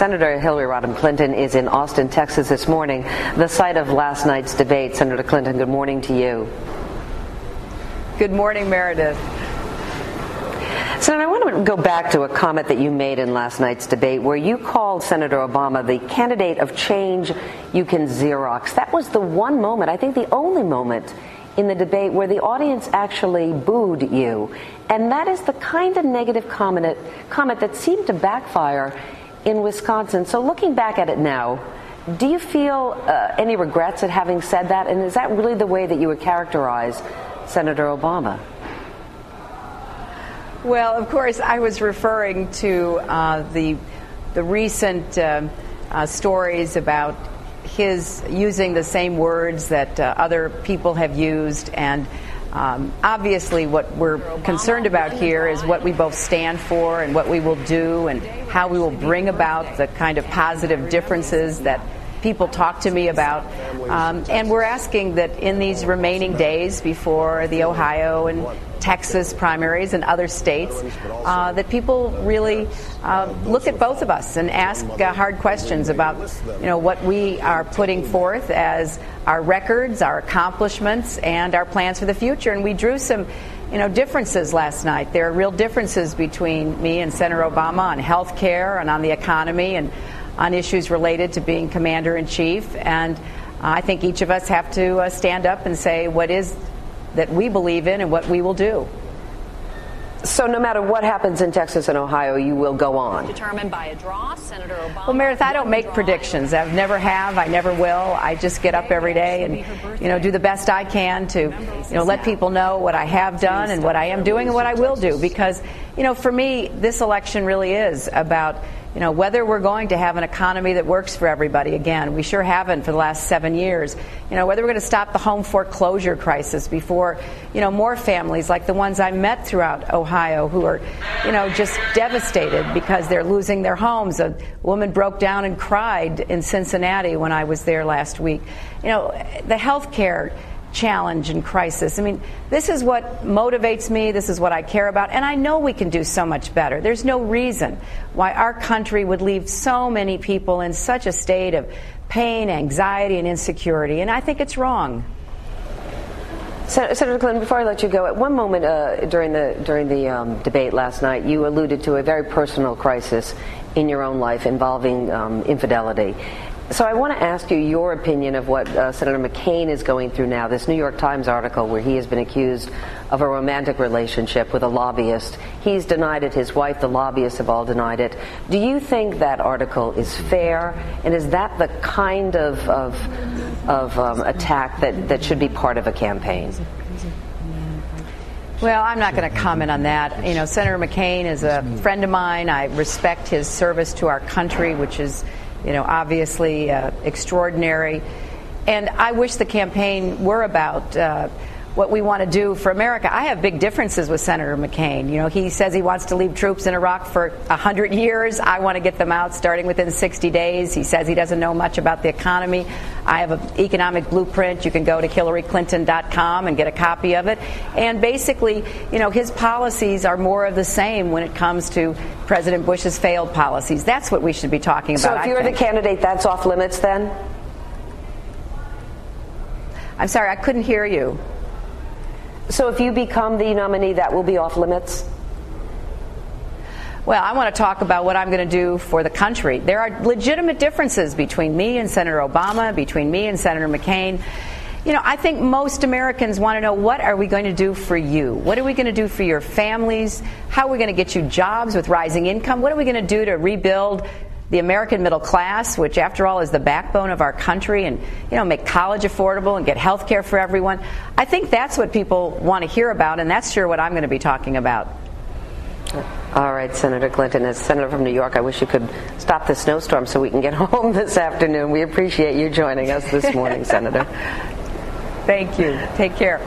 Senator Hillary Rodham Clinton is in Austin, Texas this morning, the site of last night's debate. Senator Clinton, good morning to you. Good morning, Meredith. Senator, I want to go back to a comment that you made in last night's debate where you called Senator Obama the candidate of change you can Xerox. That was the one moment, I think the only moment in the debate where the audience actually booed you. And that is the kind of negative comment that seemed to backfire in Wisconsin. So looking back at it now, do you feel any regrets at having said that? And is that really the way that you would characterize Senator Obama? Well, of course, I was referring to the recent stories about his using the same words that other people have used, and obviously what we're concerned about here is what we both stand for and what we will do and how we will bring about the kind of positive differences that people talk to me about. And we're asking that in these remaining days before the Ohio and Texas primaries and other states, that people really look at both of us and ask hard questions about, what we are putting forth as our records, our accomplishments, and our plans for the future. And we drew some differences last night. There are real differences between me and Senator Obama on health care and on the economy and on issues related to being commander-in-chief. And I think each of us have to stand up and say what is that we believe in and what we will do. So no matter what happens in Texas and Ohio, you will go on. Determined by a draw, Senator Obama. Well, Meredith, I don't make predictions. I've never have. I never will. I just get up every day and, do the best I can to, let people know what I have done and what I am doing and what I will do. Because, for me, this election really is about whether we're going to have an economy that works for everybody again. We sure haven't for the last 7 years. Whether we're going to stop the home foreclosure crisis before, more families like the ones I met throughout Ohio who are, just devastated because they're losing their homes. A woman broke down and cried in Cincinnati when I was there last week. The health care challenge and crisis. I mean, this is what motivates me. This is what I care about. And I know we can do so much better. There's no reason why our country would leave so many people in such a state of pain, anxiety, and insecurity. And I think it's wrong. Senator Clinton, before I let you go, at one moment during the debate last night, you alluded to a very personal crisis in your own life involving infidelity. So I want to ask you your opinion of what Senator McCain is going through now, this New York Times article where he has been accused of a romantic relationship with a lobbyist. He's denied it. His wife, the lobbyists, have all denied it. Do you think that article is fair? And is that the kind of attack that should be part of a campaign? Well, I'm not going to comment on that. Senator McCain is a friend of mine. I respect his service to our country, which is obviously extraordinary. And I wish the campaign were about what we want to do for America. I have big differences with Senator McCain. He says he wants to leave troops in Iraq for 100 years. I want to get them out starting within 60 days. He says he doesn't know much about the economy. I have an economic blueprint. You can go to HillaryClinton.com and get a copy of it. And basically, his policies are more of the same when it comes to President Bush's failed policies. That's what we should be talking about. So if you're the candidate, that's off limits then? I'm sorry, I couldn't hear you. So if you become the nominee, that will be off limits? Well, I want to talk about what I'm going to do for the country. There are legitimate differences between me and Senator Obama, between me and Senator McCain. I think most Americans want to know, what are we going to do for you? What are we going to do for your families? How are we going to get you jobs with rising income? What are we going to do to rebuild the American middle class, which after all is the backbone of our country, and make college affordable and get health care for everyone? I think that's what people want to hear about, and that's sure what I'm going to be talking about. All right, Senator Clinton, as Senator from New York, I wish you could stop the snowstorm so we can get home this afternoon. We appreciate you joining us this morning, Senator. Thank you. Take care.